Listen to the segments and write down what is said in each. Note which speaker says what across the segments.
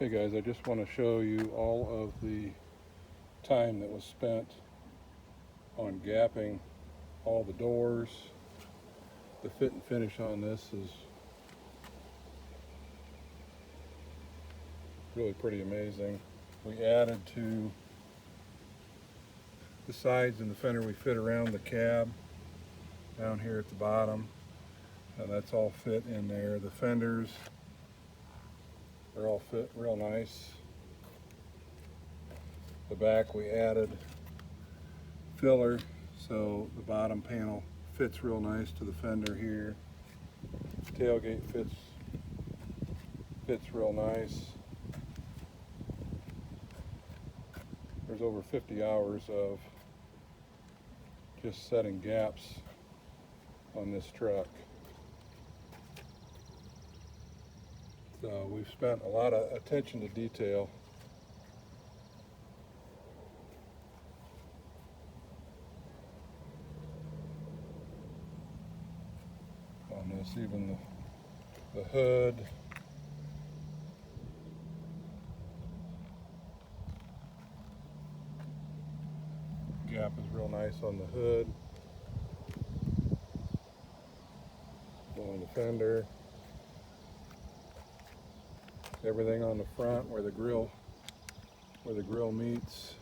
Speaker 1: Hey guys, I just want to show you all of the time that was spent on gapping all the doors. The fit and finish on this is really pretty amazing. We added to the sides and the fender, we fit around the cab down here at the bottom. That's all fit in there. The fenders, they're all fit real nice. The back we added filler so the bottom panel fits real nice to the fender here. Tailgate fits real nice. There's over 50 hours of just setting gaps on this truck. So we've spent a lot of attention to detail on this, even the hood. Gap is real nice on the hood, on the fender. Everything on the front where the grill meets.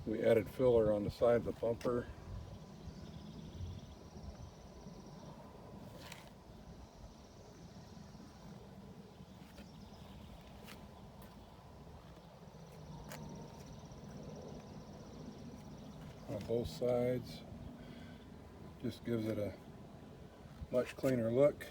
Speaker 1: We added filler on the side of the bumper. On both sides. Just gives it a much cleaner look.